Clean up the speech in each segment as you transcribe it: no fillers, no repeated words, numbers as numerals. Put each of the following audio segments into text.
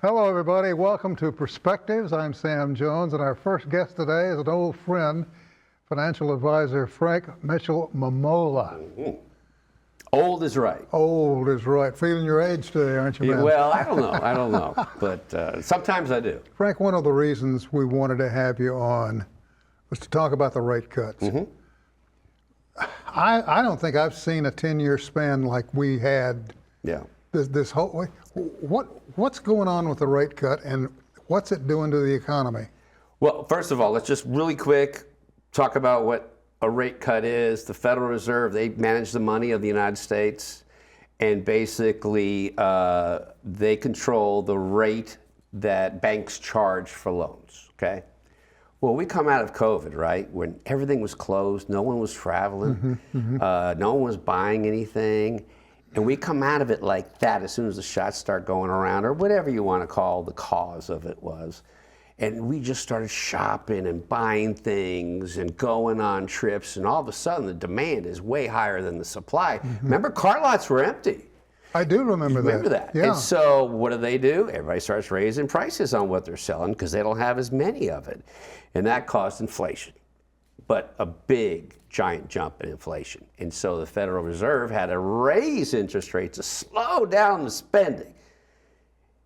Hello, everybody. Welcome to Perspectives. I'm Sam Jones, and our first guest today is an old friend, financial advisor Frank Mitchell Mamola. Mm-hmm. Old is right. Old is right. Feeling your age today, aren't you, man? Well, I don't know. But sometimes I do. Frank, one of the reasons we wanted to have you on was to talk about the rate cuts. Mm-hmm. I don't think I've seen a 10-year span like we had. Yeah. This whole what's going on with the rate cut, and what's it doing to the economy? Well, first of all, let's just really quick talk about what a rate cut is. The Federal Reserve, they manage the money of the United States, and basically they control the rate that banks charge for loans, okay? Well, we come out of COVID, right, when everything was closed, no one was traveling, no one was buying anything. And we come out of it like that as soon as the shots start going around, or whatever you want to call the cause of it was. And we just started shopping and buying things and going on trips, and all of a sudden the demand is way higher than the supply. Remember, car lots were empty. I do remember that. Remember that. Yeah. And so what do? Everybody starts raising prices on what they're selling because they don't have as many of it. And that caused inflation, but a big, giant jump in inflation. And so the Federal Reserve had to raise interest rates to slow down the spending.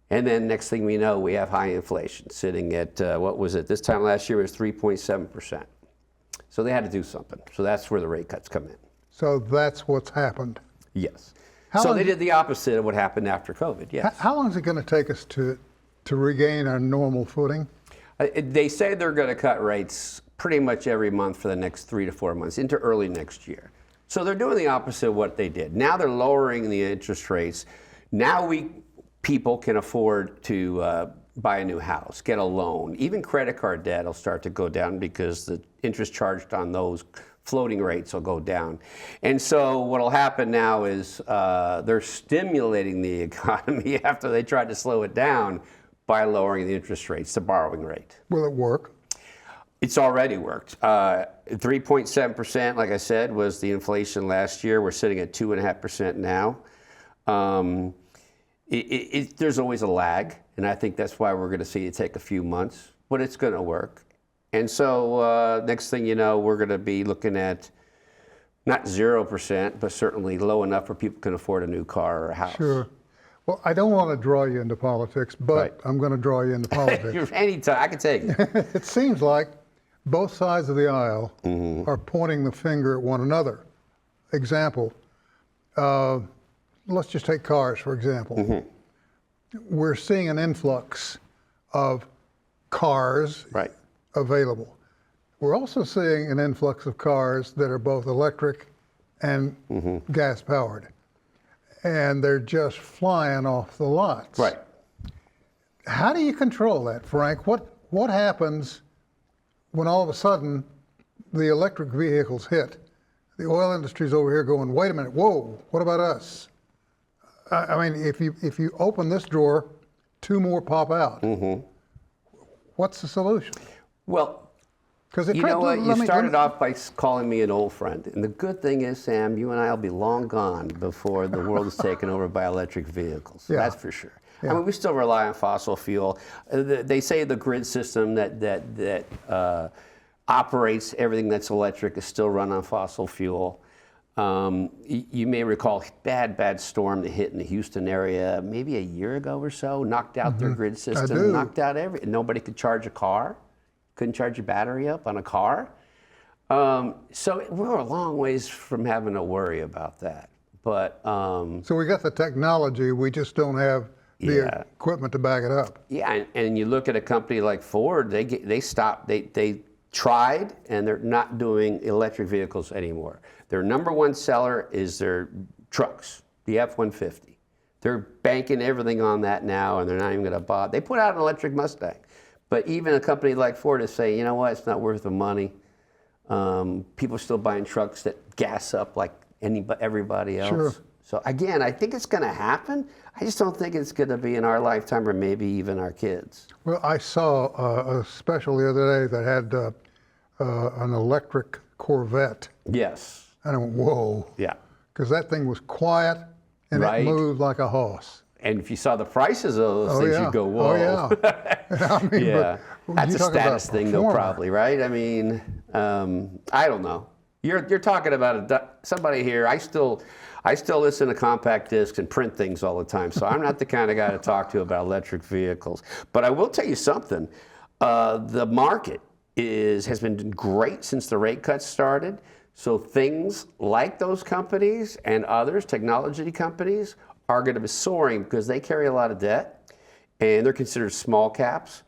And then next thing we know, we have high inflation sitting at, what was it? This time last year it was 3.7%. So they had to do something. So that's where the rate cuts come in. So that's what's happened. Yes. So they did the opposite of what happened after COVID, yes. How long is it going to take us to regain our normal footing? They say they're going to cut rates pretty much every month for the next 3 to 4 months into early next year. So they're doing the opposite of what they did. Now they're lowering the interest rates. Now people can afford to buy a new house, get a loan. Even credit card debt will start to go down because the interest charged on those floating rates will go down. And so what will happen now is they're stimulating the economy after they tried to slow it down by lowering the interest rates, the borrowing rate. Will it work? It's already worked. 3.7%, like I said, was the inflation last year. We're sitting at 2.5% now. There's always a lag, and I think that's why we're going to see it take a few months, but it's going to work. And so next thing you know, we're going to be looking at not 0%, but certainly low enough where people can afford a new car or a house. Sure. Well, I don't want to draw you into politics, but Right. I'm going to draw you into politics. Anytime, I can take it. It seems like both sides of the aisle are pointing the finger at one another. Example, let's just take cars, for example. We're seeing an influx of cars Right. available. We're also seeing an influx of cars that are both electric and gas-powered. And they're just flying off the lots. Right. How do you control that, Frank? What happens when all of a sudden the electric vehicles hit? The oil industry's over here going, wait a minute, whoa, what about us? I mean, if you open this drawer, 2 more pop out. What's the solution? Well, Because you know what? You started off by calling me an old friend. And the good thing is, Sam, you and I will be long gone before the world is taken over by electric vehicles. Yeah. That's for sure. Yeah. I mean, we still rely on fossil fuel. They say the grid system that operates everything that's electric is still run on fossil fuel. You may recall bad storm that hit in the Houston area maybe a year ago or so, knocked out their grid system, knocked out nobody could charge a car. Couldn't charge your battery up on a car. So we're a long ways from having to worry about that. But so we got the technology, we just don't have the equipment to back it up. Yeah, and you look at a company like Ford, they stopped, they tried, and they're not doing electric vehicles anymore. Their number one seller is their trucks, the F-150. They're banking everything on that now, and they're not even going to buy. They put out an electric Mustang. But even a company like Ford is saying, you know what, it's not worth the money. People are still buying trucks that gas up like everybody else. Sure. So again, I think it's going to happen. I just don't think it's going to be in our lifetime or maybe even our kids. Well, I saw a special the other day that had an electric Corvette. Yes. And I went, whoa. Yeah. Because that thing was quiet and Right. it moved like a horse. And if you saw the prices of those things, you'd go, whoa. Oh, yeah. I mean, Yeah. but That's you a talk about status thing, though, performer. probably, right? I mean, I don't know. You're talking about somebody here. I still listen to compact discs and print things all the time, so I'm not the kind of guy to talk to about electric vehicles. But I will tell you something. The market has been great since the rate cuts started. So things like those companies and others, technology companies, are going to be soaring because they carry a lot of debt and they're considered small caps.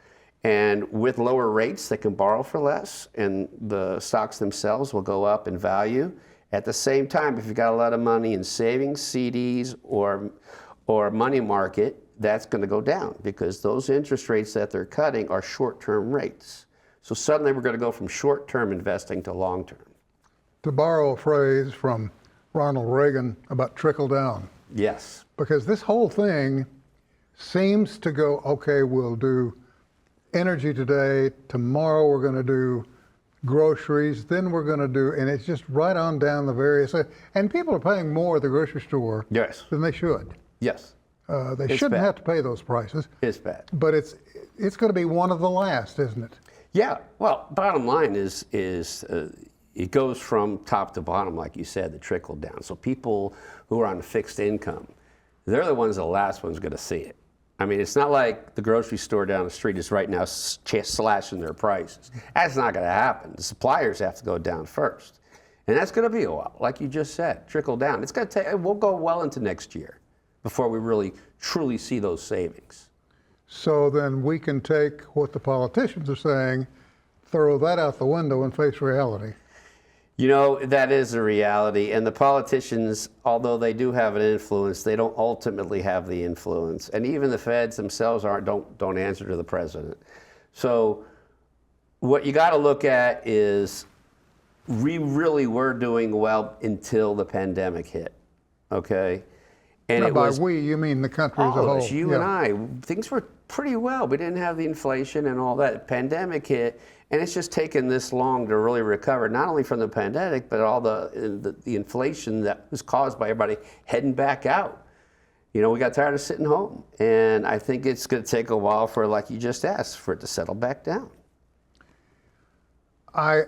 And with lower rates, they can borrow for less and the stocks themselves will go up in value. At the same time, if you've got a lot of money in savings, CDs, or money market, that's going to go down because those interest rates that they're cutting are short-term rates. So suddenly we're going to go from short-term investing to long-term. To borrow a phrase from Ronald Reagan about trickle down. Yes. Because this whole thing seems to go, okay, we'll do energy today, tomorrow we're going to do groceries, then we're going to do, and it's just right on down the various, and people are paying more at the grocery store Yes. than they should. Yes. They It's shouldn't bad. have to pay those prices, It's bad. but it's going to be one of the last, isn't it? Yeah. Well, bottom line is it goes from top to bottom, like you said, the trickle down. So people who are on fixed income, they're the ones, the last ones going to see it. I mean, it's not like the grocery store down the street is right now slashing their prices. That's not going to happen. The suppliers have to go down first. And that's going to be a while, like you just said, trickle down. It's going to take, we'll go well into next year before we really, truly see those savings. So then we can take what the politicians are saying, throw that out the window and face reality. You know, that is a reality. And the politicians, although they do have an influence, they don't ultimately have the influence. And even the feds themselves don't answer to the president. So what you got to look at is we really were doing well until the pandemic hit, okay? And Now, it by was we, you mean the country as a all whole. of us, you and I, things were pretty well. We didn't have the inflation and all that. Pandemic hit, and it's just taken this long to really recover, not only from the pandemic, but all the inflation that was caused by everybody heading back out. You know, we got tired of sitting home, and I think it's going to take a while for, like you just asked, for it to settle back down. I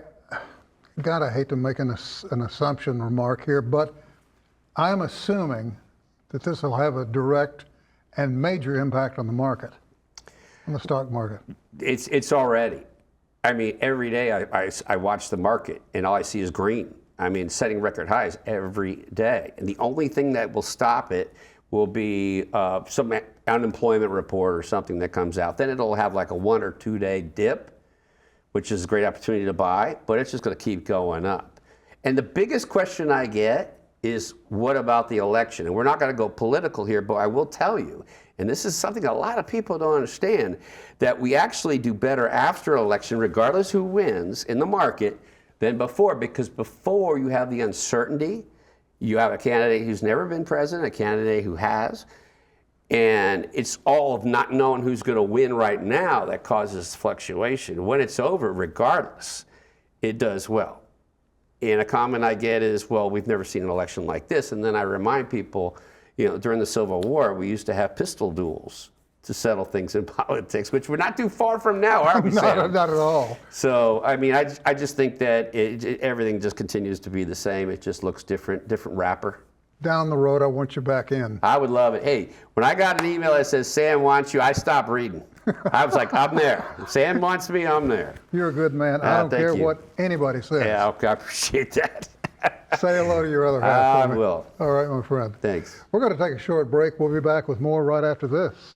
hate to make an assumption remark here, but I'm assuming that this will have a direct and major impact on the market, on the stock market. It's already. I mean, every day I watch the market, and all I see is green. I mean, setting record highs every day. And the only thing that will stop it will be some unemployment report or something that comes out. Then it'll have like a 1 or 2 day dip, which is a great opportunity to buy, but it's just going to keep going up. And the biggest question I get is, what about the election? And we're not going to go political here, but I will tell you, and this is something a lot of people don't understand, that we actually do better after election, regardless who wins in the market, than before. Because before you have the uncertainty, you have a candidate who's never been president, a candidate who has, and it's all of not knowing who's going to win right now that causes fluctuation. When it's over, regardless, it does well. And a comment I get is, well, we've never seen an election like this. And then I remind people, you know, during the Civil War, we used to have pistol duels to settle things in politics, which we're not too far from now, are we, Sam? Not at all. So, I mean, I just think that everything just continues to be the same. It just looks different wrapper. Down the road, I want you back in. I would love it. Hey, when I got an email that says, Sam wants you, I stopped reading. I was like, I'm there. If Sam wants me, I'm there. You're a good man. I don't thank care you. what anybody says. Yeah, okay, I appreciate that. Say hello to your other half. I for me. will. All right, my friend. Thanks. We're going to take a short break. We'll be back with more right after this.